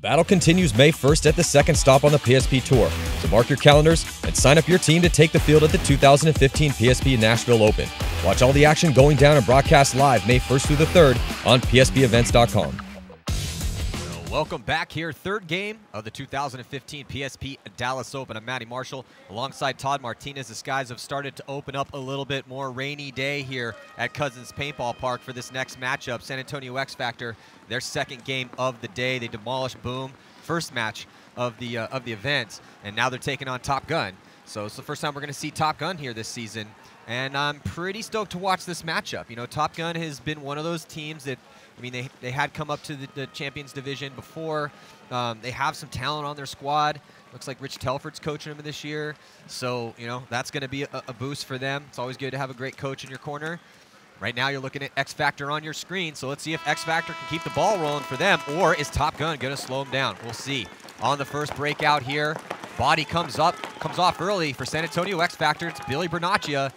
battle continues May 1st at the second stop on the PSP Tour, so mark your calendars and sign up your team to take the field at the 2015 PSP Nashville Open. Watch all the action going down and broadcast live May 1st through the 3rd on pspevents.com. Welcome back here, third game of the 2015 PSP Dallas Open. I'm Matty Marshall alongside Todd Martinez. The skies have started to open up a little bit more. Rainy day here at Cousins Paintball Park for this next matchup. San Antonio X Factor, their second game of the day. They demolished Boom, first match of the event, and now they're taking on Topgun. So it's the first time we're going to see Topgun here this season, and I'm pretty stoked to watch this matchup. You know, Topgun has been one of those teams that, I mean, they had come up to the Champions Division before. They have some talent on their squad. Looks like Rich Telford's coaching them this year. So, you know, that's going to be a boost for them. It's always good to have a great coach in your corner. Right now you're looking at X Factor on your screen, so let's see if X Factor can keep the ball rolling for them, or is Topgun going to slow them down? We'll see. On the first breakout here, body comes off early for San Antonio X Factor. It's Billy Bernaccia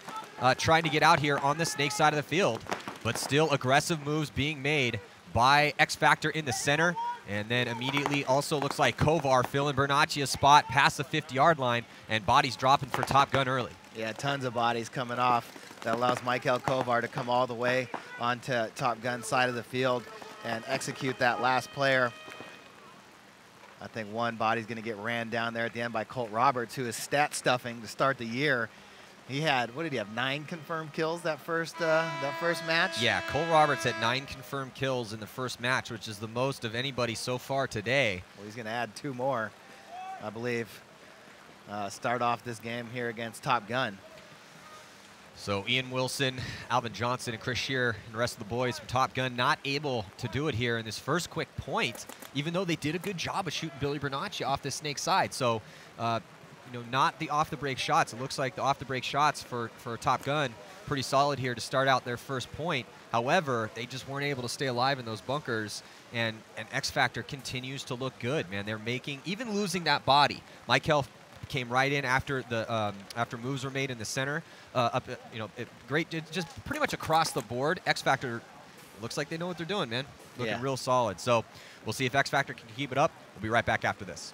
trying to get out here on the snake side of the field. But still aggressive moves being made by X Factor in the center. And then immediately also looks like Kovar filling Bernaccia's spot past the 50-yard line, and bodies dropping for Topgun early. Yeah, tons of bodies coming off. That allows Michael Kovar to come all the way onto Topgun's side of the field and execute that last player. I think one body's going to get ran down there at the end by Colt Roberts, who is stat stuffing to start the year. He had, what did he have, 9 confirmed kills that first match? Yeah, Cole Roberts had 9 confirmed kills in the first match, which is the most of anybody so far today. Well, he's going to add 2 more, I believe. Start off this game here against Topgun. So Ian Wilson, Alvin Johnson, and Chris Shearer and the rest of the boys from Topgun not able to do it here in this first quick point, even though they did a good job of shooting Billy Bernaccia off the snake side. So, you know, not the off-the-break shots. It looks like the off-the-break shots for Topgun pretty solid here to start out their first point. However, they just weren't able to stay alive in those bunkers, and X Factor continues to look good, man. They're making, even losing that body. Michael came right in after the after moves were made in the center. Great, just pretty much across the board. X Factor looks like they know what they're doing, man. Looking real solid. So we'll see if X Factor can keep it up. We'll be right back after this.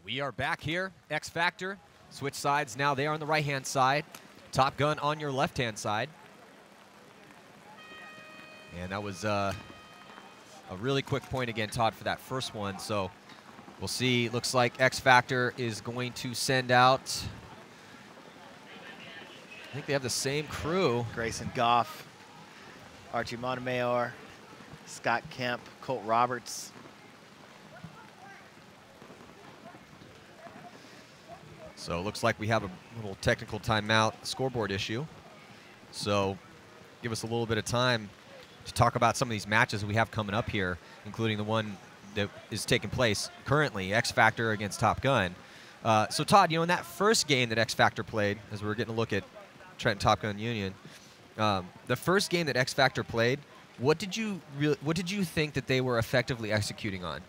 We are back here, X Factor. Switch sides now. They are on the right-hand side. Topgun on your left-hand side. And that was a really quick point again, Todd, for that first one. So we'll see. Looks like X Factor is going to send out, I think they have the same crew. Grayson Goff, Archie Montemayor, Scott Kemp, Colt Roberts. So it looks like we have a little technical timeout scoreboard issue. So give us a little bit of time to talk about some of these matches we have coming up here, including the one that is taking place currently, X Factor against Topgun. So Todd, you know, in that first game that X Factor played, as we were getting a look at Trenton Topgun Union, the first game that X Factor played, what did you think that they were effectively executing on?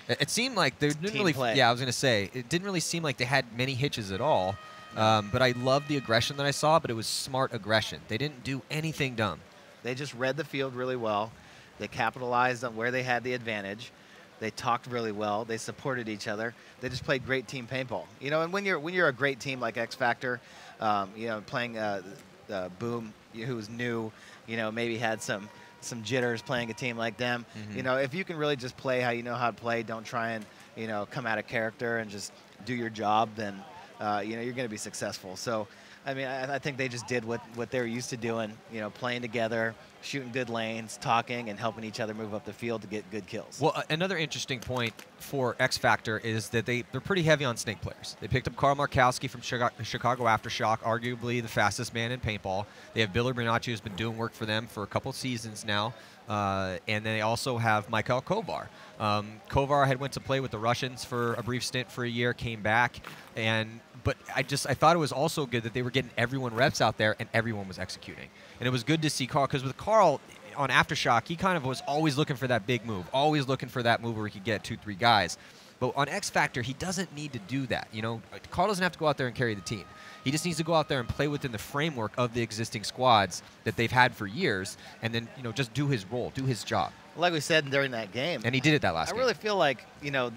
It seemed like they didn't really. Yeah, I was going to say it didn't really seem like they had many hitches at all. But I loved the aggression that I saw. But it was smart aggression. They didn't do anything dumb. They just read the field really well. They capitalized on where they had the advantage. They talked really well. They supported each other. They just played great team paintball. You know, and when you're a great team like X Factor, you know, playing Boom, who's new, you know, maybe had some jitters playing a team like them. You know, if you can really just play how you know how to play, don't try and, you know, come out of character and just do your job, then, you know, you're going to be successful. So, I mean, I think they just did what they're used to doing, you know, playing together, shooting good lanes, talking, and helping each other move up the field to get good kills. Well, another interesting point for X Factor is that they're pretty heavy on snake players. They picked up Carl Markowski from Chicago Aftershock, arguably the fastest man in paintball. They have Billy Bernacci, who's been doing work for them for a couple seasons now. And they also have Mikhail Kovar. Kovar had went to play with the Russians for a brief stint for a year, came back, but I thought it was also good that they were getting everyone reps out there and everyone was executing. And it was good to see Carl, because with Carl on Aftershock, he kind of was always looking for that big move, always looking for that move where he could get 2-3 guys. But on X Factor, he doesn't need to do that. You know, Carl doesn't have to go out there and carry the team. He just needs to go out there and play within the framework of the existing squads that they've had for years, and then, you know, just do his role, do his job. Like we said during that game. And he did it that last game. I really feel like, you know,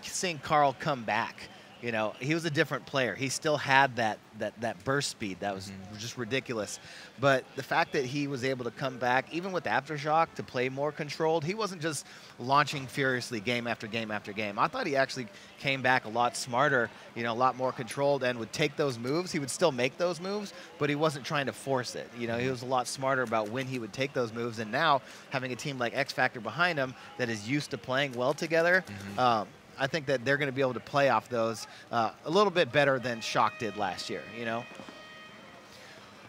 seeing Carl come back, you know, he was a different player. He still had that burst speed that was just ridiculous. But the fact that he was able to come back, even with Aftershock, to play more controlled, he wasn't just launching furiously game after game after game. I thought he actually came back a lot smarter, you know, a lot more controlled, and would take those moves. He would still make those moves, but he wasn't trying to force it. You know, he was a lot smarter about when he would take those moves. And now, having a team like X Factor behind him that is used to playing well together, I think that they're going to be able to play off those a little bit better than Shock did last year, you know?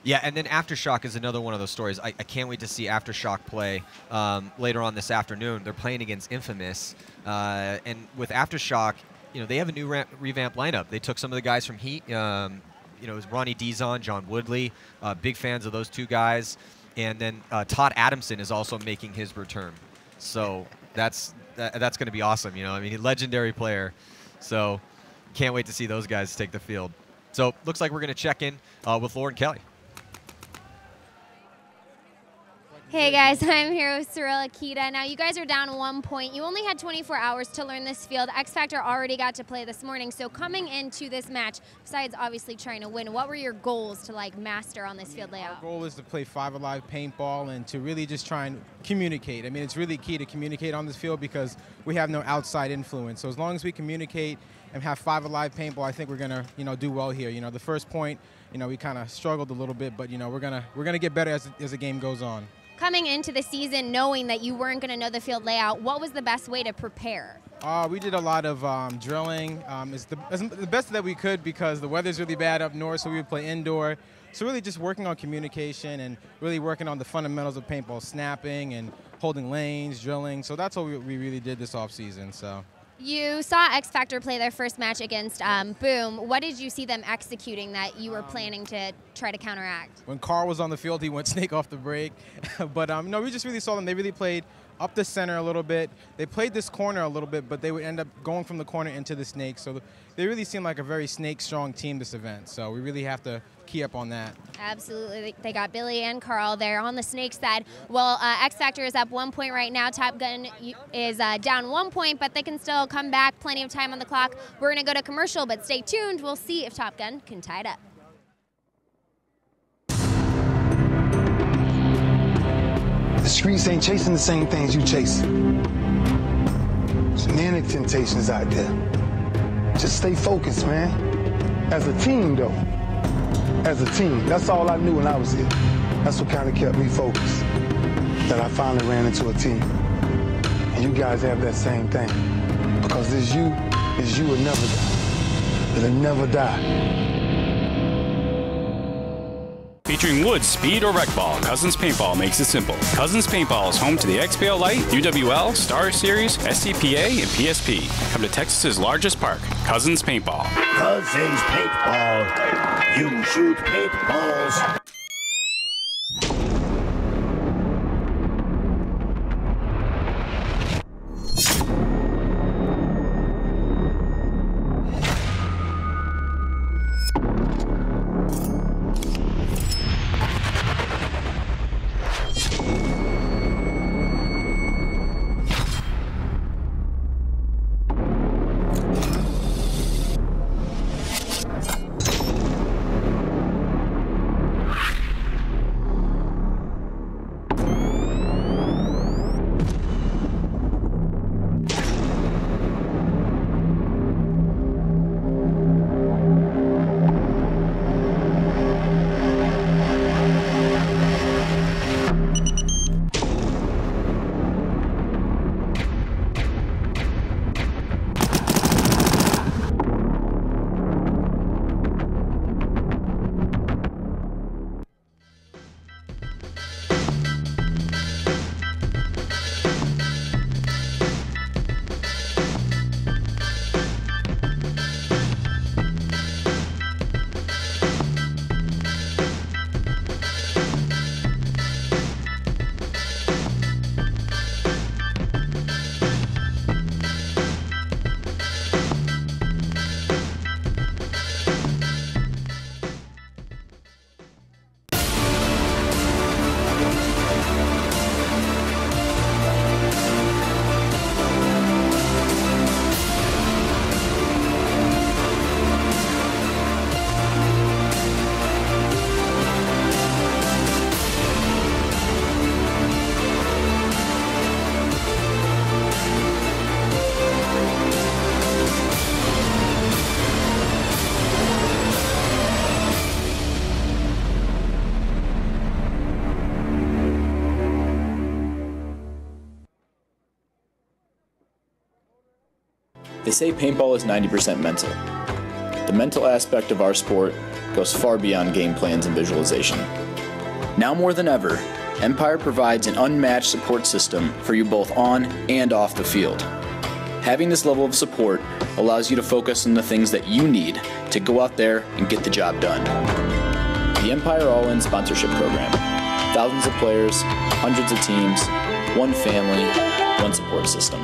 Yeah, and then Aftershock is another one of those stories. I can't wait to see Aftershock play later on this afternoon. They're playing against Infamous. And with Aftershock, you know, they have a new revamped lineup. They took some of the guys from Heat. You know, it was Ronnie Dizon, John Woodley. Big fans of those two guys. And then Todd Adamson is also making his return. So that's going to be awesome. You know, I mean, legendary player. So can't wait to see those guys take the field. So looks like we're going to check in with Lauren Kelly. Hey guys, I'm here with Cyril Akita. Now you guys are down 1 point. You only had 24 hours to learn this field. X Factor already got to play this morning. So coming into this match, besides obviously trying to win, what were your goals to like master on this field layout? Our goal is to play 5 Alive paintball and to really just try and communicate. I mean, it's really key to communicate on this field because we have no outside influence. So as long as we communicate and have 5 Alive paintball, I think we're gonna, you know, do well here. You know, the first point, you know, we kind of struggled a little bit, but you know, we're gonna get better as the game goes on. Coming into the season knowing that you weren't going to know the field layout, what was the best way to prepare? We did a lot of drilling. It's the best that we could because the weather's really bad up north, so we would play indoor. So really just working on communication and really working on the fundamentals of paintball, snapping and holding lanes, drilling. So that's what we really did this offseason. So. You saw X Factor play their first match against Boom. What did you see them executing that you were planning to try to counteract? When Carl was on the field, he went snake off the break. But no, we just really saw them. They really played up the center a little bit. They played this corner a little bit, but they would end up going from the corner into the snake. So they really seem like a very snake-strong team this event. So we really have to key up on that. Absolutely. They got Billy and Carl there on the snake side. Well, X Factor is up 1 point right now. Topgun is down 1 point, but they can still come back. Plenty of time on the clock. We're going to go to commercial, but stay tuned. We'll see if Topgun can tie it up. The streets ain't chasing the same things you chase. There's many temptations out there. Just stay focused, man. As a team, though. As a team. That's all I knew when I was here. That's what kind of kept me focused. That I finally ran into a team. And you guys have that same thing. Because it's you will never die. It'll never die. Featuring wood, speed, or rec ball, Cousins Paintball makes it simple. Cousins Paintball is home to the XPL Lite, UWL, Star Series, SCPA, and PSP. Come to Texas's largest park, Cousins Paintball. Cousins Paintball. You shoot paintballs. They say paintball is 90% mental. The mental aspect of our sport goes far beyond game plans and visualization. Now more than ever, Empire provides an unmatched support system for you both on and off the field. Having this level of support allows you to focus on the things that you need to go out there and get the job done. The Empire All-In Sponsorship Program. Thousands of players, hundreds of teams, one family, one support system.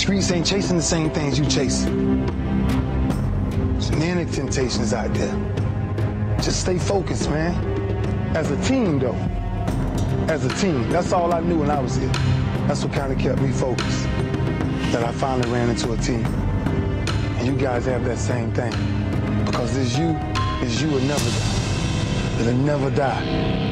Streets ain't chasing the same things you chasing. There's many temptations out there. Just stay focused, man. As a team, though. As a team. That's all I knew when I was here. That's what kind of kept me focused. That I finally ran into a team. And you guys have that same thing. Because this you will never die. It'll never die.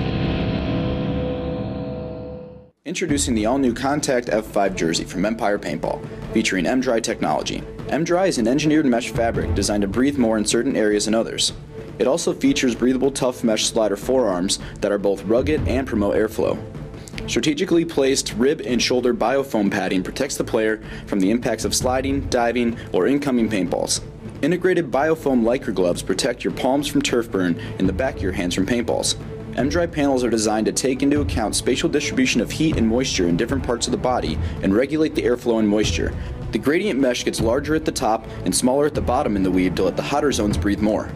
Introducing the all-new Contact F5 jersey from Empire Paintball, featuring M-Dry technology. M-Dry is an engineered mesh fabric designed to breathe more in certain areas than others. It also features breathable tough mesh slider forearms that are both rugged and promote airflow. Strategically placed rib and shoulder biofoam padding protects the player from the impacts of sliding, diving, or incoming paintballs. Integrated biofoam lycra gloves protect your palms from turf burn and the back of your hands from paintballs. M-Dry panels are designed to take into account spatial distribution of heat and moisture in different parts of the body and regulate the airflow and moisture. The gradient mesh gets larger at the top and smaller at the bottom in the weave to let the hotter zones breathe more.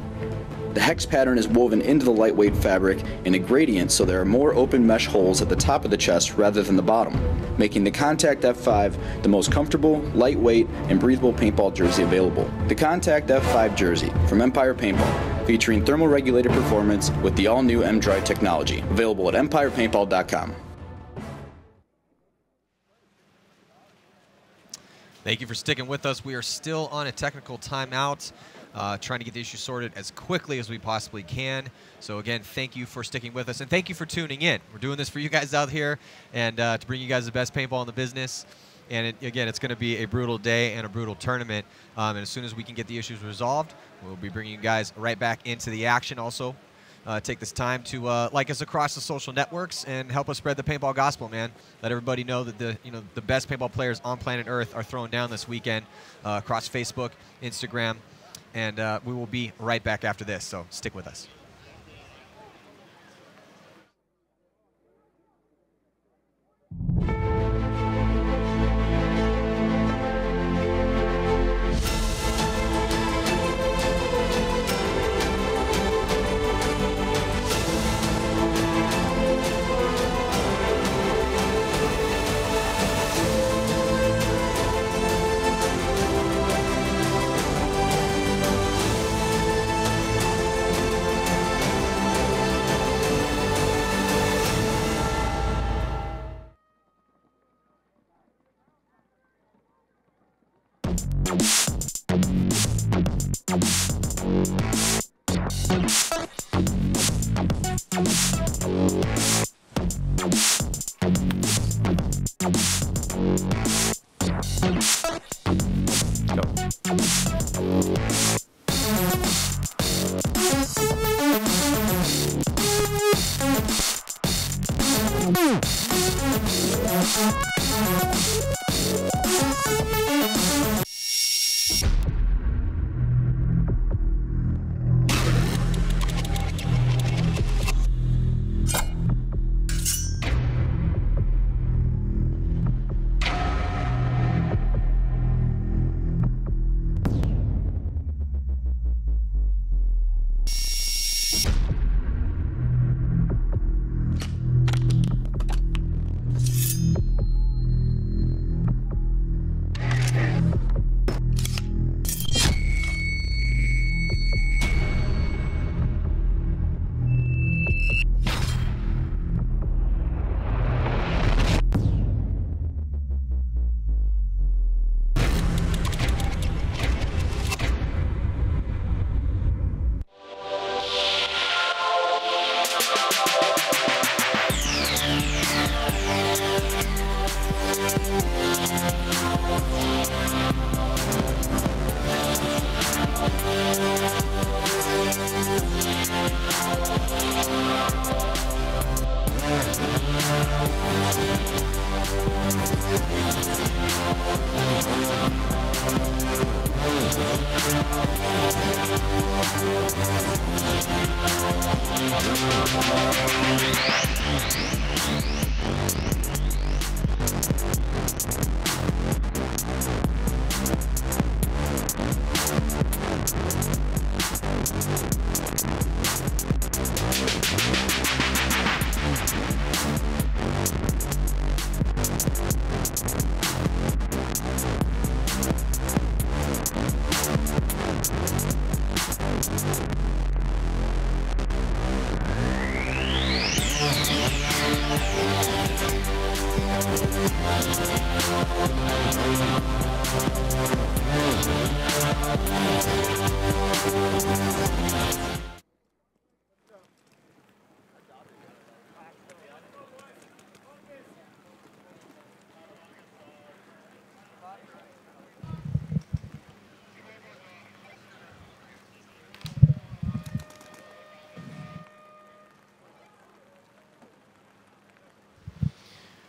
The hex pattern is woven into the lightweight fabric in a gradient, so there are more open mesh holes at the top of the chest rather than the bottom, making the Contact F5 the most comfortable, lightweight, and breathable paintball jersey available. The Contact F5 jersey from Empire Paintball, featuring thermal-regulated performance with the all-new M-Dry technology, available at empirepaintball.com. Thank you for sticking with us. We are still on a technical timeout, trying to get the issue sorted as quickly as we possibly can. So again, thank you for sticking with us, and thank you for tuning in. We're doing this for you guys out here, and to bring you guys the best paintball in the business. And again, it's going to be a brutal day and a brutal tournament. And as soon as we can get the issues resolved, we'll be bringing you guys right back into the action. Also, take this time to like us across the social networks and help us spread the paintball gospel, man. Let everybody know that the best paintball players on planet Earth are throwing down this weekend across Facebook, Instagram, and we will be right back after this. So stick with us.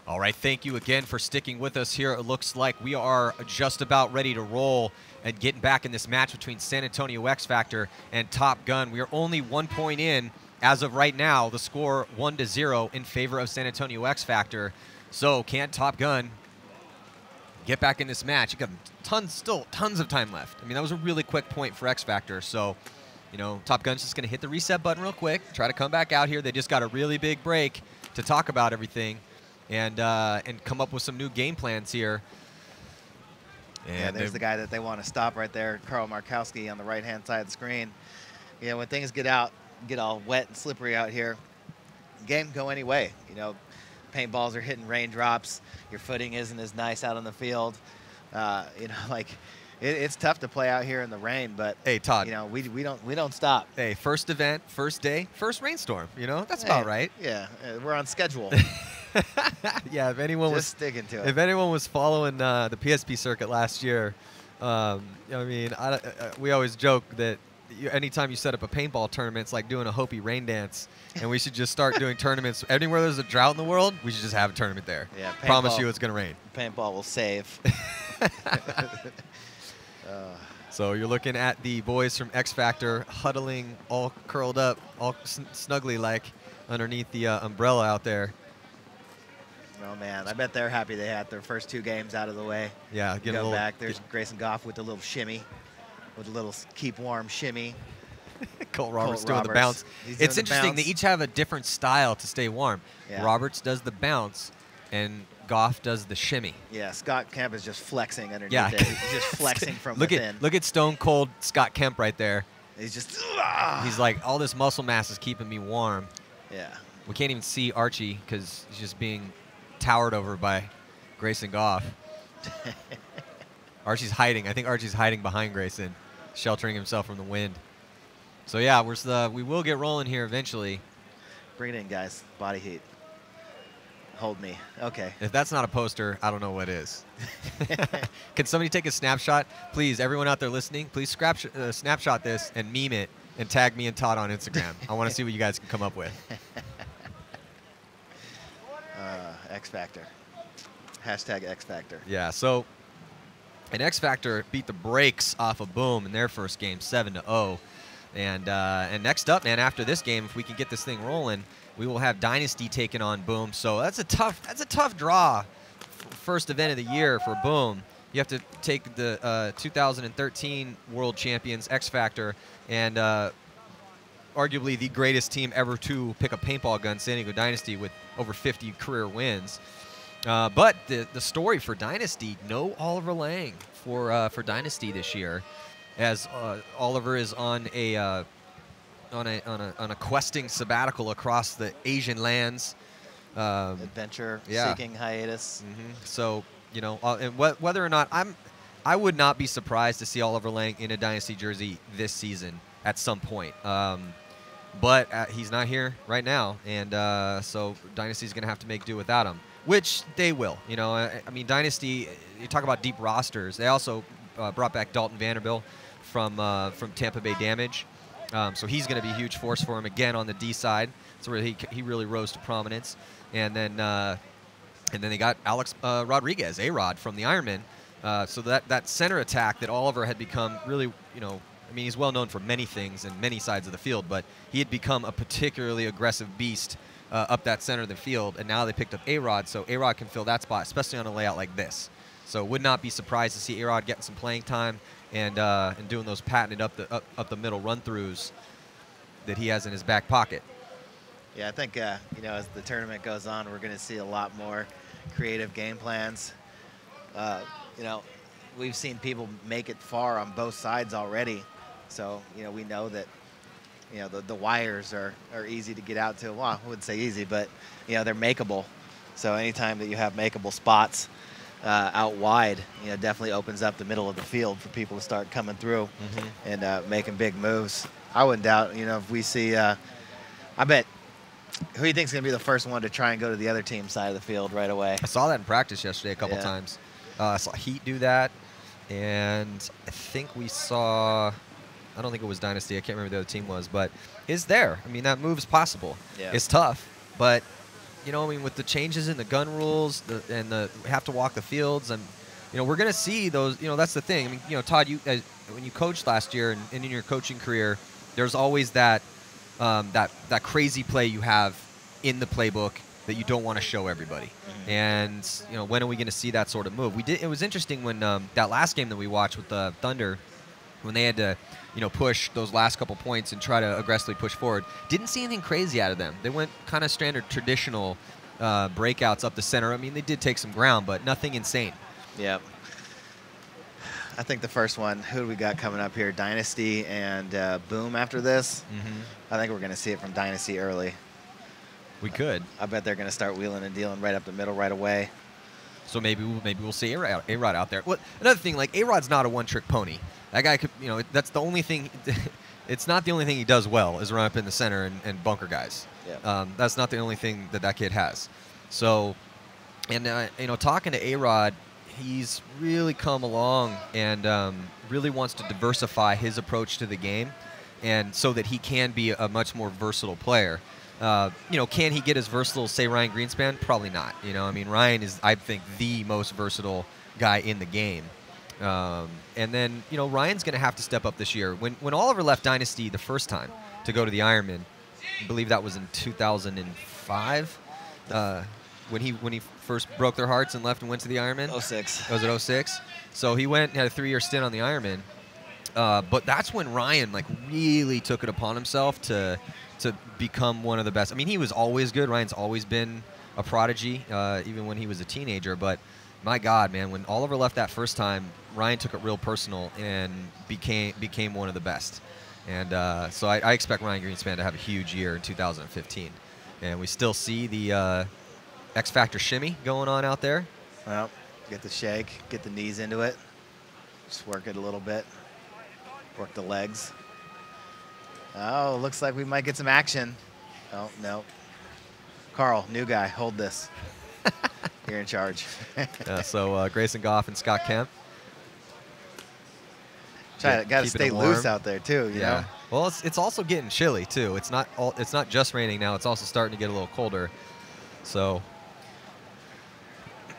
All right, thank you again for sticking with us here. It looks like we are just about ready to roll and getting back in this match between San Antonio X Factor and Top Gun. We are only 1 point in as of right now. The score 1-0 in favor of San Antonio X Factor. So can Top Gun get back in this match? You got still tons of time left. I mean, that was a really quick point for X Factor. So, you know, Top Gun's just going to hit the reset button real quick, try to come back out here. They just got a really big break to talk about everything and come up with some new game plans here. And yeah, there's the guy that they want to stop right there, Carl Markowski on the right-hand side of the screen. You know, when things get all wet and slippery out here, the game can go any way. You know, paintballs are hitting raindrops. Your footing isn't as nice out on the field. You know, like it's tough to play out here in the rain. But hey, Todd, you know, we don't stop. Hey, first event, first day, first rainstorm. You know, that's about right. Yeah, we're on schedule. Yeah, if anyone was sticking to it. If anyone was following the PSP circuit last year, I mean, we always joke that anytime you set up a paintball tournament, it's like doing a Hopi rain dance, and we should just start doing tournaments. Anywhere there's a drought in the world, we should just have a tournament there. Yeah, promise you it's going to rain. Paintball will save. So you're looking at the boys from X Factor huddling, all curled up, all snugly like underneath the umbrella out there. Oh, man, I bet they're happy they had their first 2 games out of the way. Yeah, get a little back. There's Grayson Goff with the little shimmy, with a little keep warm shimmy. Colt Roberts doing the bounce. It's interesting. They each have a different style to stay warm. Yeah. Roberts does the bounce, and Goff does the shimmy. Yeah, Scott Kemp is just flexing underneath it. He's just flexing from within. Look at Stone Cold Scott Kemp right there. He's just... He's like, all this muscle mass is keeping me warm. Yeah. We can't even see Archie because he's just being towered over by Grayson Goff. Archie's hiding. I think Archie's hiding behind Grayson, sheltering himself from the wind. So yeah, we will get rolling here eventually. Bring it in, guys. Body heat. Hold me. Okay. If that's not a poster, I don't know what is. Can somebody take a snapshot? Please, everyone out there listening, please snapshot this and meme it and tag me and Todd on Instagram. I want to see what you guys can come up with. X Factor. Hashtag X Factor. Yeah, so and X Factor beat the brakes off of Boom in their first game, 7-0. And next up, man, after this game, if we can get this thing rolling, we will have Dynasty taking on Boom. So that's a tough draw. First event of the year for Boom. You have to take the 2013 world champions X Factor and arguably the greatest team ever to pick a paintball gun, San Diego Dynasty, with over 50 career wins. But the story for Dynasty, no Oliver Lang for Dynasty this year, as Oliver is on a questing sabbatical across the Asian lands. Adventure seeking hiatus. So, you know, and whether or not I would not be surprised to see Oliver Lang in a Dynasty jersey this season at some point. But he's not here right now, and so Dynasty's going to have to make do without him, which they will. You know, I mean, Dynasty, you talk about deep rosters. They also brought back Dalton Vanderbilt from Tampa Bay Damage. So he's going to be a huge force for him again on the D side. So he really rose to prominence. And then they got Alex Rodriguez, A-Rod from the Ironman. So that center attack that Oliver had become really, you know, I mean, he's well known for many things and many sides of the field, but he had become a particularly aggressive beast up that center of the field. And now they picked up A-Rod, so A-Rod can fill that spot, especially on a layout like this. So would not be surprised to see A-Rod getting some playing time and doing those patented up the middle run-throughs that he has in his back pocket. Yeah, I think you know, as the tournament goes on, we're going to see a lot more creative game plans. You know, we've seen people make it far on both sides already, so you know, we know that, you know, the wires are easy to get out to. Well, I wouldn't say easy, but you know, they're makeable. So anytime that you have makeable spots out wide, you know, definitely opens up the middle of the field for people to start coming through and making big moves. I wouldn't doubt, you know, if we see, I bet, who do you think is going to be the first one to try and go to the other team's side of the field right away? I saw that in practice yesterday a couple times. I saw Heat do that, and I think we saw, I don't think it was Dynasty, I can't remember who the other team was, but it's there. I mean, that move is possible. Yeah. It's tough, but, you know, I mean, with the changes in the gun rules and we have to walk the fields, and, you know, we're going to see those, you know, that's the thing. I mean, you know, Todd, when you coached last year and in your coaching career, there's always that crazy play you have in the playbook that you don't want to show everybody. And, you know, when are we going to see that sort of move? It was interesting when that last game that we watched with the Thunder, when they had to, you know, push those last couple points and try to aggressively push forward. Didn't see anything crazy out of them. They went kind of standard traditional breakouts up the center. I mean, they did take some ground, but nothing insane. Yep. I think the first one, who do we got coming up here? Dynasty and Boom after this. I think we're going to see it from Dynasty early. We could. I bet they're going to start wheeling and dealing right up the middle right away. So maybe we'll see A-Rod out there. Well, another thing, like, A-Rod's not a one-trick pony. That guy could, you know, that's the only thing. It's not the only thing he does well is run up in the center and bunker guys. Yeah. That's not the only thing that kid has. So, and you know, talking to A-Rod, he's really come along and really wants to diversify his approach to the game, and so that he can be a much more versatile player. You know, can he get as versatile as, say, Ryan Greenspan? Probably not. You know, I mean, Ryan is, I think, the most versatile guy in the game. And then, you know, Ryan's going to have to step up this year. When Oliver left Dynasty the first time to go to the Ironman, I believe that was in 2005, when he first broke their hearts and left and went to the Ironman. 06. Was it 06? So he went and had a 3-year stint on the Ironman. But that's when Ryan, like, really took it upon himself to become one of the best. I mean, he was always good. Ryan's always been a prodigy, even when he was a teenager. But my God, man, when Oliver left that first time, Ryan took it real personal and became one of the best. And so I expect Ryan Greenspan to have a huge year in 2015. And we still see the X Factor shimmy going on out there. Well, get the shake, get the knees into it, just work it a little bit, work the legs. Oh, looks like we might get some action. Oh, no. Carl, new guy, hold this. You're in charge. So Grayson Goff and Scott Kemp. Got to stay loose out there too. You know? Well, it's also getting chilly too. It's not just raining now. It's also starting to get a little colder. So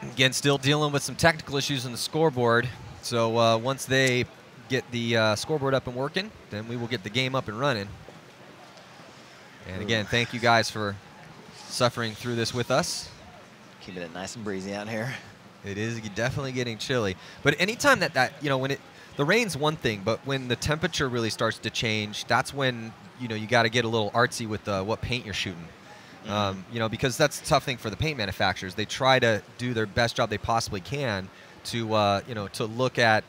Again, still dealing with some technical issues on the scoreboard. So once they get the scoreboard up and working, then we will get the game up and running. And again, thank you guys for suffering through this with us. Keeping it nice and breezy out here. It is definitely getting chilly. But anytime that you know, when the rain's one thing, but when the temperature really starts to change, that's when, you know, you got to get a little artsy with what paint you're shooting. You know, because that's a tough thing for the paint manufacturers. They try to do their best job they possibly can to, you know, to look at,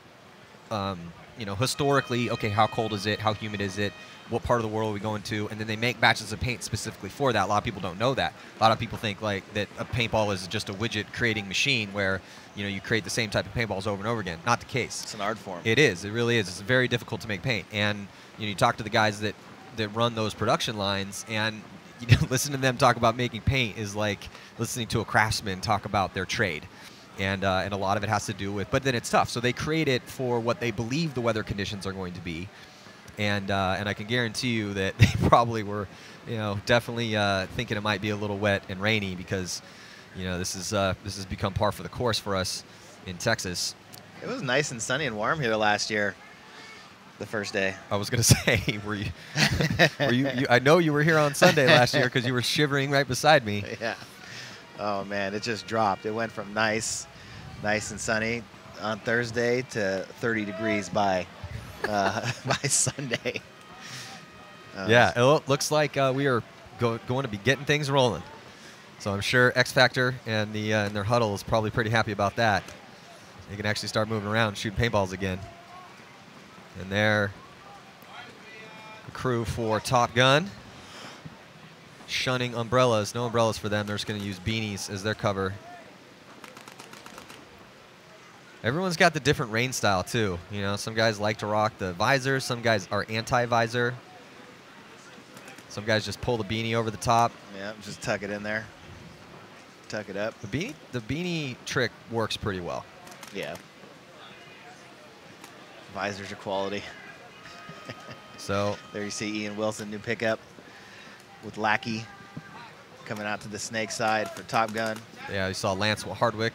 you know, historically, okay, how cold is it? How humid is it? What part of the world are we going to? And then they make batches of paint specifically for that. A lot of people don't know that. A lot of people think like that a paintball is just a widget creating machine where, you know, you create the same type of paintballs over and over again. Not the case. It's an art form. It is. It really is. It's very difficult to make paint. And, you know, you talk to the guys that run those production lines, and you know, listen to them talk about making paint is like listening to a craftsman talk about their trade. And a lot of it has to do with, but then it's tough. So they create it for what they believe the weather conditions are going to be. And I can guarantee you that they probably were, you know, definitely thinking it might be a little wet and rainy because, you know, this has become par for the course for us in Texas. It was nice and sunny and warm here last year. The first day. I was going to say, were you, I know you were here on Sunday last year because you were shivering right beside me. Yeah. Oh, man, it just dropped. It went from nice and sunny on Thursday to 30 degrees by Sunday. Yeah, it looks like we are going to be getting things rolling. So I'm sure X Factor and their huddle is probably pretty happy about that. They can actually start moving around, shooting paintballs again. And there, the crew for Topgun, shunning umbrellas. No umbrellas for them. They're just going to use beanies as their cover. Everyone's got the different rain style, too. You know, some guys like to rock the visor. Some guys are anti-visor. Some guys just pull the beanie over the top. Yeah, just tuck it in there. Tuck it up. The beanie trick works pretty well. Yeah. Visors are quality. So there you see Ian Wilson, new pickup with Lackey coming out to the snake side for Topgun. Yeah, you saw Lance Hardwick.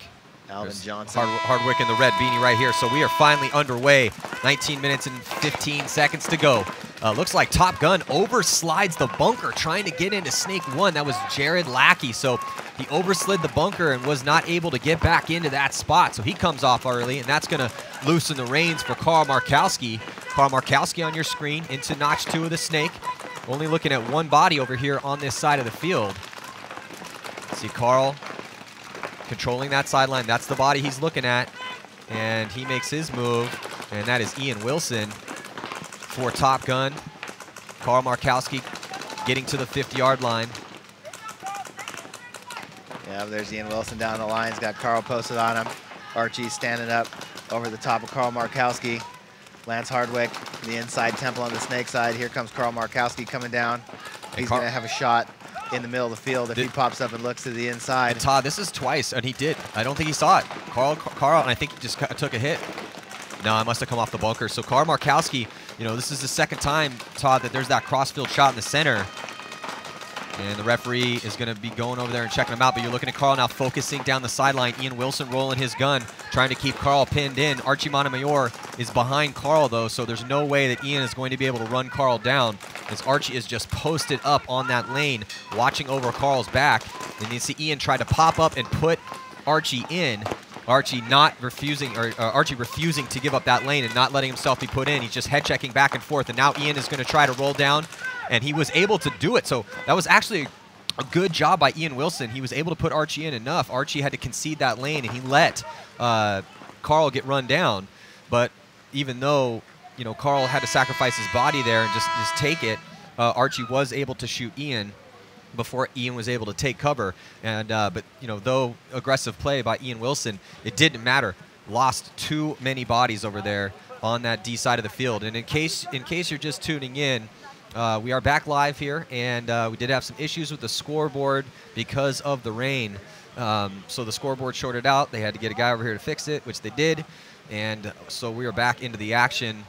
Alvin Johnson. Hardwick in the red beanie right here. So we are finally underway. 19 minutes and 15 seconds to go. Looks like Topgun overslides the bunker trying to get into snake one. That was Jared Lackey. So he overslid the bunker and was not able to get back into that spot. So he comes off early, and that's going to loosen the reins for Carl Markowski. Carl Markowski on your screen into notch 2 of the snake. Only looking at one body over here on this side of the field. See Carl controlling that sideline. That's the body he's looking at. And he makes his move, and that is Ian Wilson for Topgun. Carl Markowski getting to the 50-yard line. Yeah, there's Ian Wilson down the line. He's got Carl posted on him. Archie standing up over the top of Carl Markowski. Lance Hardwick, the inside temple on the snake side. Here comes Carl Markowski coming down. He's going to have a shot in the middle of the field if he pops up and looks to the inside. And Todd, this is twice, and he did. I don't think he saw it. Carl, and I think he just took a hit. No, I must have come off the bunker. So Carl Markowski, you know, this is the second time, Todd, that there's that crossfield shot in the center. And the referee is going to be going over there and checking him out. But you're looking at Carl now focusing down the sideline. Ian Wilson rolling his gun, trying to keep Carl pinned in. Archie Montemayor is behind Carl, though, so there's no way that Ian is going to be able to run Carl down, as Archie is just posted up on that lane, watching over Carl's back. And you see Ian try to pop up and put Archie in. Archie refusing to give up that lane and not letting himself be put in. He's just head checking back and forth, and now Ian is going to try to roll down, and he was able to do it. So that was actually a good job by Ian Wilson. He was able to put Archie in enough. Archie had to concede that lane, and he let Carl get run down. But even though, you know, Carl had to sacrifice his body there and just take it, Archie was able to shoot Ian before Ian was able to take cover. And but, you know, though aggressive play by Ian Wilson, it didn't matter. Lost too many bodies over there on that D side of the field. And in case you're just tuning in, we are back live here, and we did have some issues with the scoreboard because of the rain. So the scoreboard shorted out. They had to get a guy over here to fix it, which they did. And so we are back into the action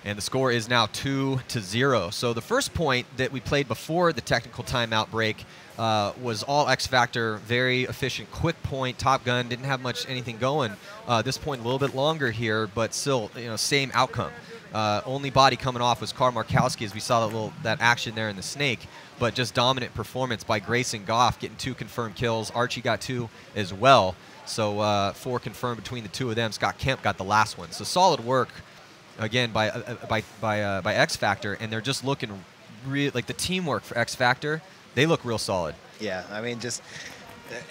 And the score is now 2-0. So the first point that we played before the technical timeout break was all X Factor, very efficient, quick point. Topgun didn't have anything going. This point a little bit longer here, but still, same outcome. Only body coming off was Carl Markowski, as we saw that action there in the snake. But just dominant performance by Grayson Goff, getting 2 confirmed kills. Archie got 2 as well. So 4 confirmed between the 2 of them. Scott Kemp got the last one. So solid work again by X Factor, and they're just looking like the teamwork for X Factor. They look real solid. Yeah, I mean, just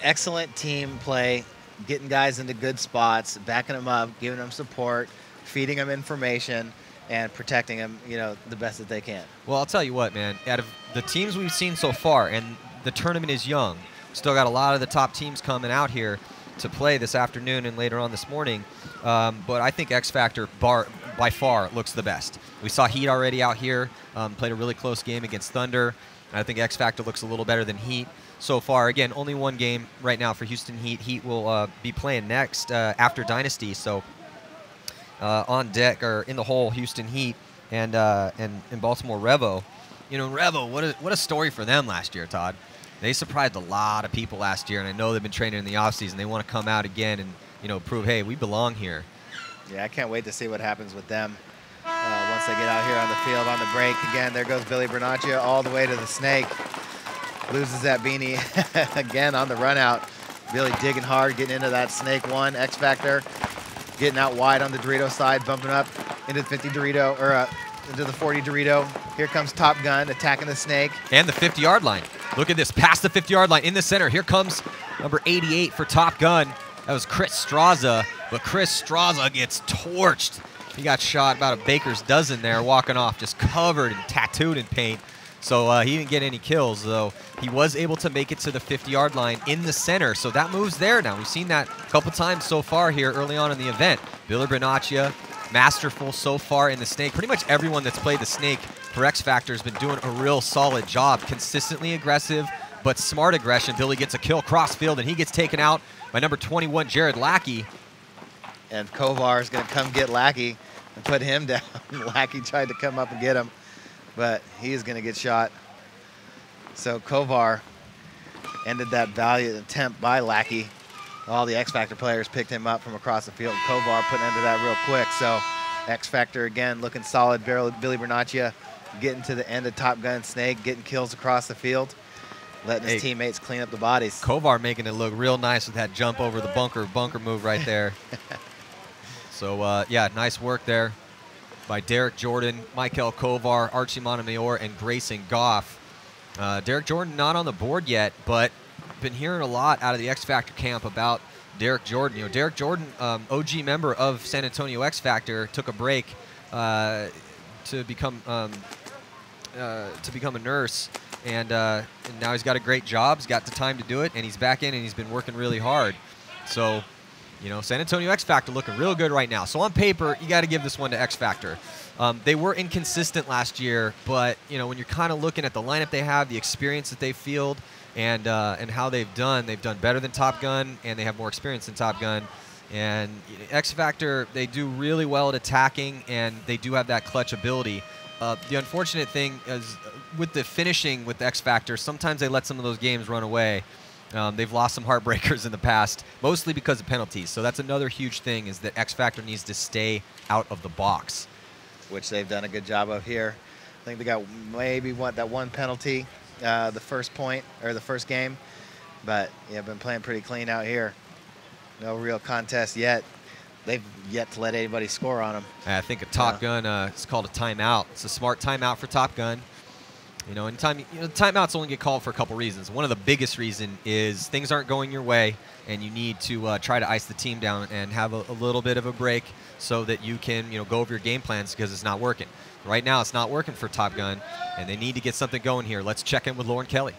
excellent team play, getting guys into good spots, backing them up, giving them support, feeding them information, and protecting them, the best that they can. Well, I'll tell you what, man. Out of the teams we've seen so far, and the tournament is young, still got a lot of the top teams coming out here to play this afternoon and later on this morning. But I think X Factor by far looks the best. We saw Heat already out here, played a really close game against Thunder. I think X Factor looks a little better than Heat so far. Again, only one game right now for Houston Heat. Heat will be playing next after Dynasty. So on deck, or in the hole, Houston Heat and Baltimore Revo. Revo, what a story for them last year, Todd. They surprised a lot of people last year, and I know they've been training in the offseason. They want to come out again and prove, hey, we belong here. Yeah, I can't wait to see what happens with them once they get out here on the field on the break. Again, there goes Billy Bernaccia all the way to the snake. Loses that beanie again on the run out. Billy digging hard, getting into that snake one. X Factor getting out wide on the Dorito side, bumping up into the 50 Dorito, or into the 40 Dorito. Here comes Topgun attacking the snake. And the 50-yard line. Look at this, past the 50-yard line in the center. Here comes number 88 for Topgun. That was Chris Straza, but Chris Straza gets torched. He got shot about a baker's dozen there, walking off, just covered and tattooed in paint. So he didn't get any kills, though. He was able to make it to the 50-yard line in the center, so that move's there now. We've seen that a couple times so far here early on in the event. Billy Bernaccia, masterful so far in the snake. Pretty much everyone that's played the snake for X Factor has been doing a real solid job. Consistently aggressive, but smart aggression. Billy gets a kill cross field, and he gets taken out by number 21, Jared Lackey. And Kovar is going to come get Lackey and put him down. Lackey tried to come up and get him, but he is going to get shot. So Kovar ended that valiant attempt by Lackey. All the X Factor players picked him up from across the field. Kovar put an end to that real quick. So X Factor again looking solid. Billy Bernaccia getting to the end of Topgun Snake, getting kills across the field, letting his teammates clean up the bodies. Kovar making it look real nice with that jump over the bunker move right there. So, yeah, nice work there by Derek Jordan, Michael Kovar, Archie Montemayor, and Grayson Goff. Derek Jordan not on the board yet, but been hearing a lot out of the X Factor camp about Derek Jordan. Derek Jordan, OG member of San Antonio X Factor, took a break to become a nurse, and now he's got a great job. He's got the time to do it, and he's back in, and he's been working really hard. So, San Antonio X Factor looking real good right now. So on paper, you got to give this one to X Factor. They were inconsistent last year, but when you're kind of looking at the lineup they have, the experience that they field, and how they've done better than Topgun, and they have more experience than Topgun. And X Factor, they do really well at attacking, and they do have that clutch ability. The unfortunate thing is with the finishing with X Factor, sometimes they let some of those games run away. They've lost some heartbreakers in the past, mostly because of penalties. So that's another huge thing, is that X Factor needs to stay out of the box, which they've done a good job of here. I think they got maybe that one penalty, the first point, or the first game. But, yeah, been playing pretty clean out here. No real contest yet. They've yet to let anybody score on them. I think a Topgun, it's called a timeout. It's a smart timeout for Topgun. Timeouts only get called for a couple reasons. One of the biggest reason is things aren't going your way, and you need to try to ice the team down and have a little bit of a break so that you can go over your game plans, because it's not working. Right now, it's not working for Topgun, and they need to get something going here. Let's check in with Lauren Kelly.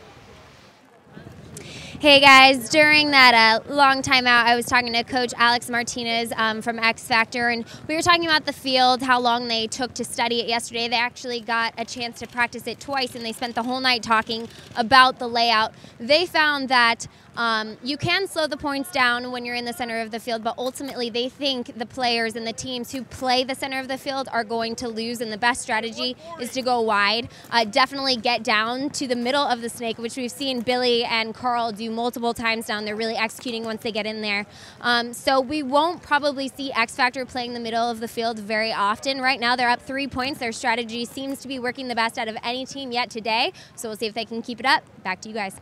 Hey guys, during that long timeout, I was talking to Coach Alex Martinez from X Factor, and we were talking about the field, how long they took to study it yesterday. They actually got a chance to practice it twice, and they spent the whole night talking about the layout. They found that You can slow the points down when you're in the center of the field, but ultimately they think the players and the teams who play the center of the field are going to lose, and the best strategy is to go wide. Definitely get down to the middle of the snake, which we've seen Billy and Carl do multiple times down. They're really executing once they get in there. So we won't probably see X Factor playing the middle of the field very often. Right now they're up 3 points. Their strategy seems to be working the best out of any team yet today. So we'll see if they can keep it up. Back to you guys.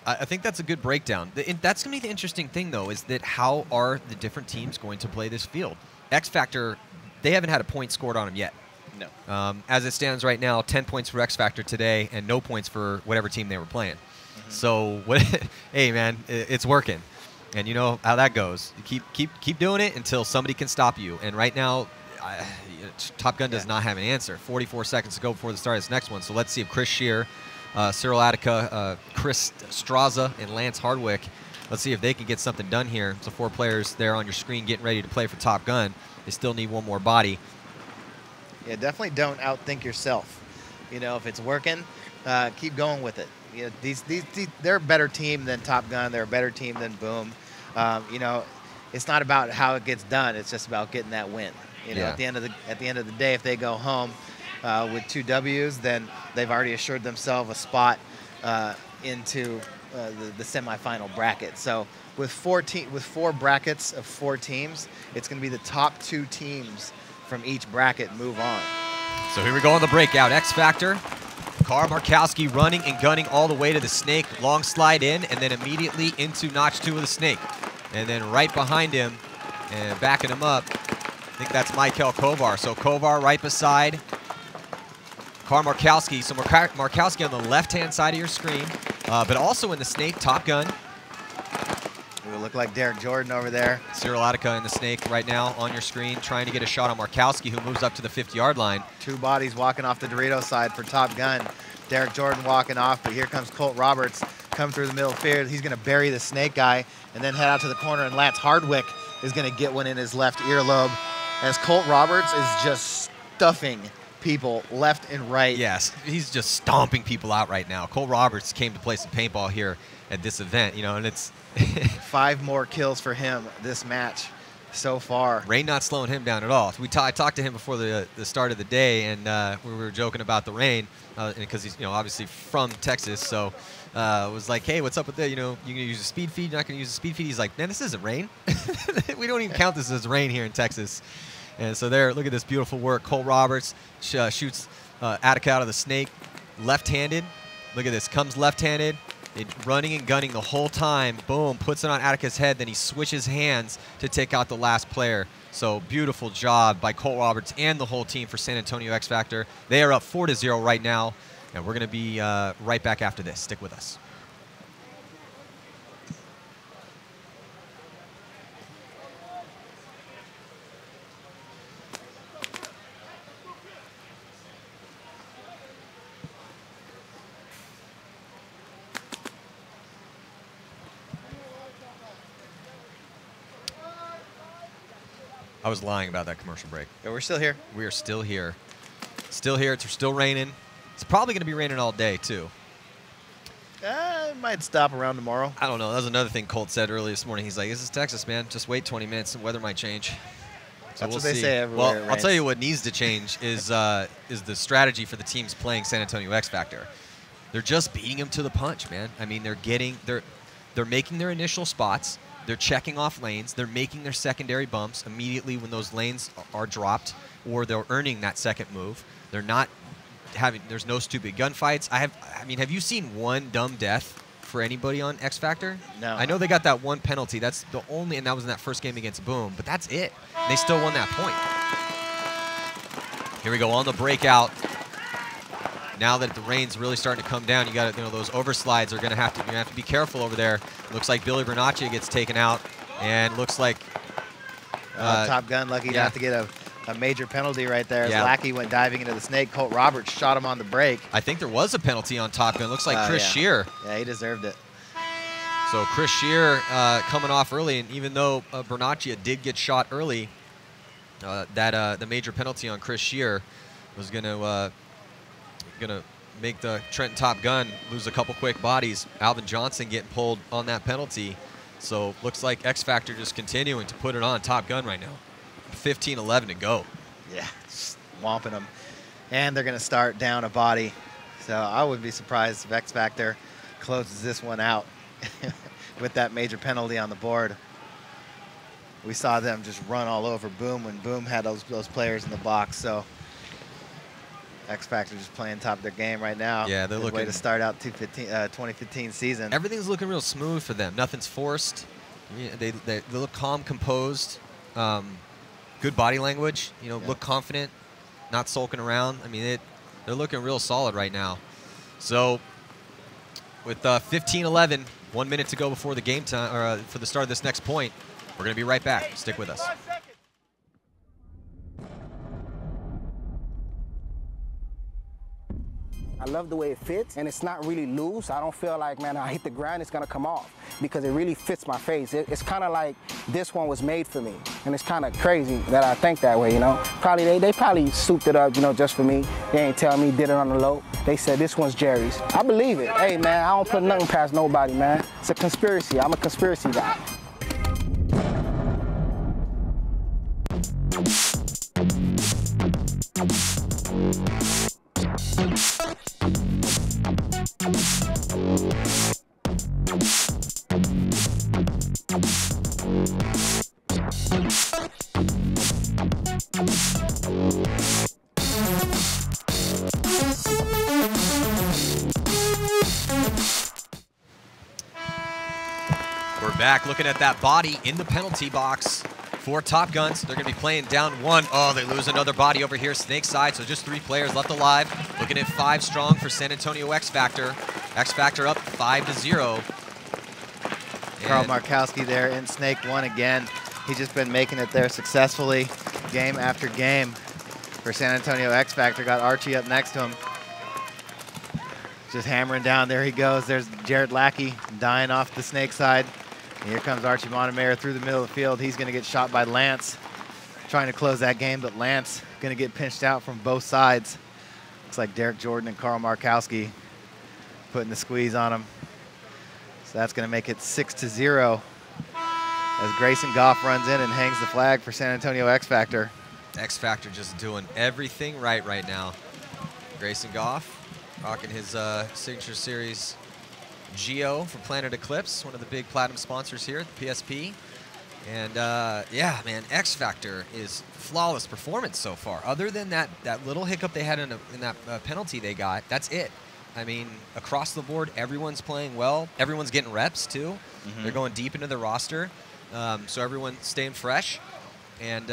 I think that's a good breakdown. That's going to be the interesting thing, though, is that how are the different teams going to play this field? X Factor, they haven't had a point scored on them yet. No. As it stands right now, 10 points for X Factor today and no points for whatever team they were playing. So, hey, man, it's working. And you know how that goes. You keep doing it until somebody can stop you. And right now, Topgun does not have an answer. 44 seconds to go before the start of this next one. So let's see if Chris Shear, Cyril Attica, Chris Straza, and Lance Hardwick, let's see if they can get something done here. So 4 players there on your screen getting ready to play for Topgun. They still need one more body. Yeah, definitely don't outthink yourself. You know, if it's working, keep going with it. You know, they're a better team than Topgun. They're a better team than Boom. You know, it's not about how it gets done. It's just about getting that win. You know, at the end of the day, if they go home with 2 W's, then they've already assured themselves a spot into the semifinal bracket. So with 4 brackets of 4 teams, it's going to be the top 2 teams from each bracket move on. So here we go on the breakout. X Factor. Carl Markowski running and gunning all the way to the snake. Long slide in and then immediately into notch 2 of the snake. And then right behind him and backing him up, I think that's Michael Kovar. So Kovar right beside Carl Markowski. So Markowski on the left-hand side of your screen, but also in the snake, Topgun. It will look like Derek Jordan over there. Cyril Attica in the snake right now on your screen, trying to get a shot on Markowski, who moves up to the 50-yard line. 2 bodies walking off the Dorito side for Topgun. Derek Jordan walking off, but here comes Colt Roberts, come through the middle field. He's going to bury the snake guy and then head out to the corner, and Lance Hardwick is going to get one in his left earlobe as Colt Roberts is just stuffing people left and right. Yes, he's just stomping people out right now. Colt Roberts came to play some paintball here at this event, you know, and it's 5 more kills for him this match so far. Rain not slowing him down at all. I talked to him before the start of the day, and we were joking about the rain because he's, you know, obviously from Texas, so was like, hey, what's up with that? You know, you're gonna use a speed feed, you're not gonna use a speed feed. He's like, man, this isn't rain. We don't even count this as rain here in Texas. And so there, look at this beautiful work. Colt Roberts shoots Attica out of the snake, left-handed. Look at this, comes left-handed, running and gunning the whole time. Boom, puts it on Attica's head, then he switches hands to take out the last player. So beautiful job by Colt Roberts and the whole team for San Antonio X Factor. They are up 4-0 right now, and we're gonna be right back after this. Stick with us. I was lying about that commercial break. Yeah, we're still here. We are still here. Still here. It's still raining. It's probably going to be raining all day, too. It might stop around tomorrow. I don't know. That was another thing Colt said earlier this morning. He's like, this is Texas, man. Just wait 20 minutes and weather might change. So That's what they say everywhere. Well, I'll tell you what needs to change is the strategy for the teams playing San Antonio X Factor. They're just beating them to the punch, man. I mean, they're making their initial spots. They're checking off lanes. They're making their secondary bumps immediately when those lanes are dropped, or they're earning that second move. They're not having. There's no stupid gunfights. I mean, have you seen one dumb death for anybody on X Factor? No. I know they got that one penalty. That's the only, and that was in that first game against Boom. But that's it. They still won that point. Here we go on the breakout. Now that the rain's really starting to come down, you got, you know, those overslides are gonna have to be careful over there. Looks like Billy Bernacci gets taken out, and looks like Topgun lucky not to get a major penalty right there. Yeah. Lackey went diving into the snake. Colt Roberts shot him on the break. I think there was a penalty on Topgun. Looks like Chris yeah. Shear. Yeah, he deserved it. So Chris Shear coming off early, and even though Bernaccia did get shot early, the major penalty on Chris Shear was gonna make the Trenton Topgun lose a couple quick bodies. Alvin Johnson getting pulled on that penalty. So looks like X Factor just continuing to put it on Topgun right now. 15-11 to go. Yeah, swamping them. And they're going to start down a body. So I wouldn't be surprised if X Factor closes this one out with that major penalty on the board. We saw them just run all over Boom when Boom had those players in the box. So X Factor just playing top of their game right now. Yeah, they're looking way to start out 2015 season. Everything's looking real smooth for them. Nothing's forced. They look calm, composed. Good body language. Look confident, not sulking around. I mean, they're looking real solid right now. So with 15-11, 1 minute to go before the game time, or for the start of this next point, we're going to be right back. Stick with us. I love the way it fits, and it's not really loose. I don't feel like, man, I hit the ground, it's gonna come off, because it really fits my face. It's kind of like this one was made for me, and it's kind of crazy that I think that way, Probably they probably souped it up, just for me. They ain't tell me, did it on the low. They said this one's Jerry's. I believe it. Hey, man, I don't put nothing past nobody, man. It's a conspiracy. I'm a conspiracy guy. We're back looking at that body in the penalty box for Topguns. They're going to be playing down one. Oh, they lose another body over here, Snake side, so just 3 players left alive. Looking at 5 strong for San Antonio X Factor. X Factor up 5-0. Carl Markowski there in Snake 1 again. He's just been making it there successfully game after game for San Antonio X Factor. Got Archie up next to him. Just hammering down. There he goes. There's Jared Lackey dying off the Snake side. And here comes Archie Montemayor through the middle of the field. He's going to get shot by Lance, trying to close that game, but Lance going to get pinched out from both sides. Looks like Derek Jordan and Carl Markowski putting the squeeze on him. So that's going to make it 6-0 as Grayson Goff runs in and hangs the flag for San Antonio X Factor. X Factor just doing everything right now. Grayson Goff rocking his signature series Geo from Planet Eclipse, one of the big platinum sponsors here at the PSP. And yeah, man, X Factor is flawless performance so far. Other than that little hiccup they had in that penalty they got, that's it. I mean, across the board, everyone's playing well. Everyone's getting reps too. They're going deep into the roster, so everyone's staying fresh. And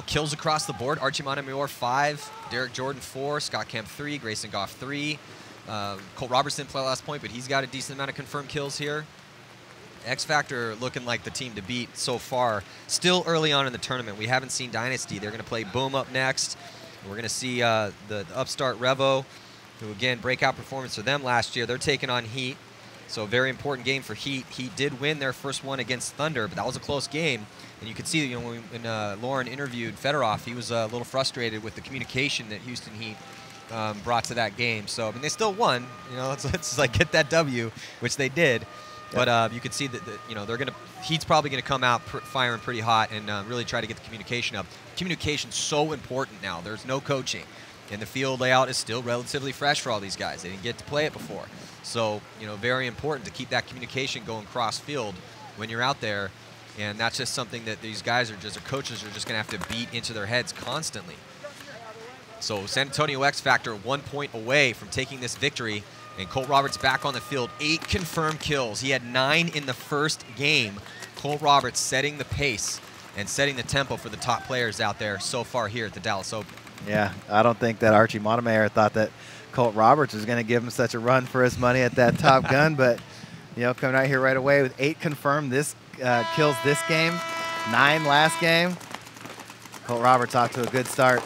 kills across the board. Archie Montemayor 5, Derek Jordan 4, Scott Kemp 3, Grayson Goff 3. Colt Robertson played last point, but he's got a decent amount of confirmed kills here. X Factor looking like the team to beat so far. Still early on in the tournament. We haven't seen Dynasty. They're going to play Boom up next. We're going to see the upstart Revo, who, again, breakout performance for them last year. They're taking on Heat. So a very important game for Heat. Heat did win their first one against Thunder, but that was a close game. And you could see, when Lauren interviewed Fedorov, he was a little frustrated with the communication that Houston Heat brought to that game. So, I mean, they still won. Let's like get that W, which they did. Yep. But you could see that Heat's probably going to come out firing pretty hot and really try to get the communication up. Communication's so important now. There's no coaching. And the field layout is still relatively fresh for all these guys. They didn't get to play it before. So, very important to keep that communication going cross-field when you're out there. And that's just something that these guys their coaches are just going to have to beat into their heads constantly. So San Antonio X Factor 1 point away from taking this victory. And Colt Roberts back on the field. 8 confirmed kills. He had 9 in the first game. Colt Roberts setting the pace and setting the tempo for the top players out there so far here at the Dallas Open. Yeah, I don't think that Archie Montemayor thought that Colt Roberts was going to give him such a run for his money at that Topgun, but coming out here right away with 8 confirmed kills this game, 9 last game. Colt Roberts off to a good start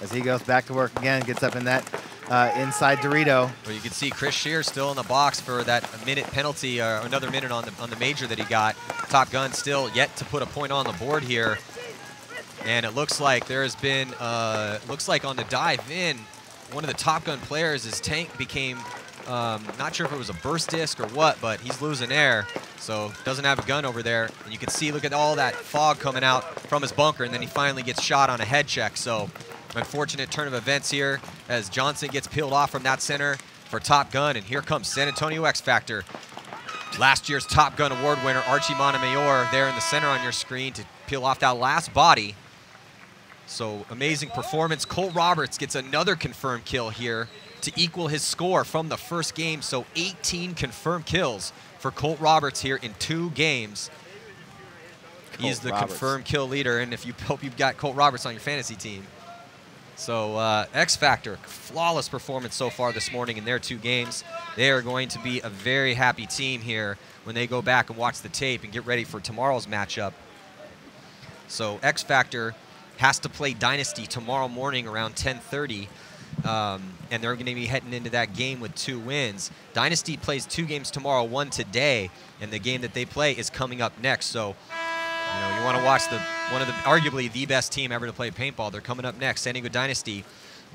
as he goes back to work again, gets up in that inside Dorito. Well, you can see Chris Shear still in the box for that minute penalty, or another minute on the major that he got. Topgun still yet to put a point on the board here. And it looks like there has been, looks like on the dive in, one of the Topgun players, his tank became, not sure if it was a burst disc or what, but he's losing air. So doesn't have a gun over there. And you can see, look at all that fog coming out from his bunker, and then he finally gets shot on a head check. So unfortunate turn of events here as Johnson gets peeled off from that center for Topgun. And here comes San Antonio X Factor. Last year's Topgun Award winner, Archie Montemayor, there in the center on your screen to peel off that last body. So amazing performance. Colt Roberts gets another confirmed kill here to equal his score from the first game. So 18 confirmed kills for Colt Roberts here in 2 games. He's the confirmed kill leader, and if you hope you've got Colt Roberts on your fantasy team. So X Factor, flawless performance so far this morning in their 2 games. They are going to be a very happy team here when they go back and watch the tape and get ready for tomorrow's matchup. So X Factor has to play Dynasty tomorrow morning around 10:30, and they're going to be heading into that game with 2 wins. Dynasty plays 2 games tomorrow, 1 today, and the game that they play is coming up next. So, you know, you want to watch one of the arguably the best team ever to play paintball. They're coming up next. San Diego Dynasty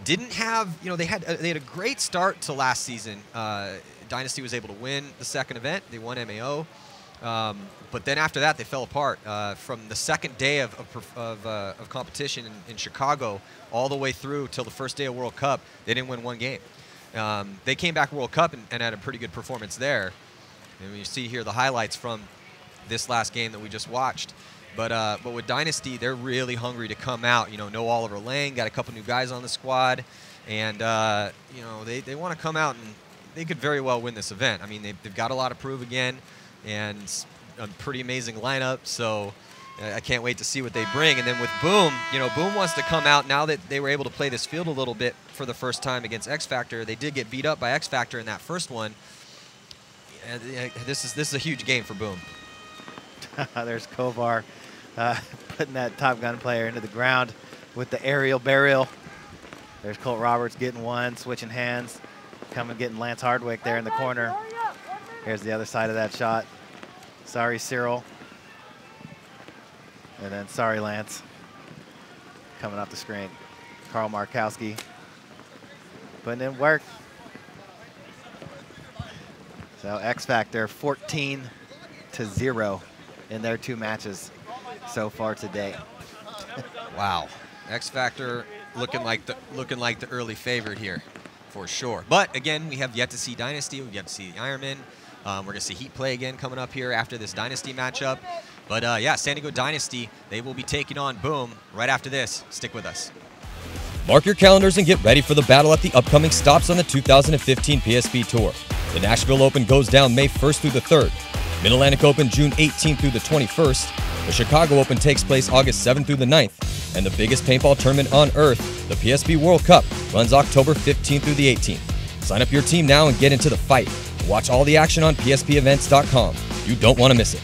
didn't have, you know, they had a great start to last season. Dynasty was able to win the second event. They won MAO. But then after that, they fell apart. From the second day of competition in Chicago all the way through till the first day of World Cup, they didn't win 1 game. They came back World Cup and had a pretty good performance there. And you see here the highlights from this last game that we just watched. But with Dynasty, they're really hungry to come out. You know, no Oliver Lang, got a couple new guys on the squad. And, you know, they want to come out, and they could very well win this event. I mean, they've got a lot to prove again, and a pretty amazing lineup, so I can't wait to see what they bring. And then with Boom, you know, Boom wants to come out now that they were able to play this field a little bit for the first time against X Factor. They did get beat up by X Factor in that first one. This is a huge game for Boom. There's Kovar putting that Topgun player into the ground with the aerial burial. There's Colt Roberts getting one, switching hands, getting Lance Hardwick there in the corner. Here's the other side of that shot. Sorry, Cyril. And then sorry, Lance. Coming off the screen. Carl Markowski putting in work. So X Factor 14-0 in their 2 matches so far today. Wow, X Factor looking like the early favorite here, for sure. But again, we have yet to see Dynasty. We've yet to see the Ironman. We're going to see Heat play again coming up here after this Dynasty matchup. But yeah, San Diego Dynasty, they will be taking on Boom right after this. Stick with us. Mark your calendars and get ready for the battle at the upcoming stops on the 2015 PSP Tour. The Nashville Open goes down May 1st through the 3rd. Mid-Atlantic Open June 18th through the 21st. The Chicago Open takes place August 7th through the 9th. And the biggest paintball tournament on earth, the PSP World Cup, runs October 15th through the 18th. Sign up your team now and get into the fight. Watch all the action on PSPevents.com. You don't want to miss it.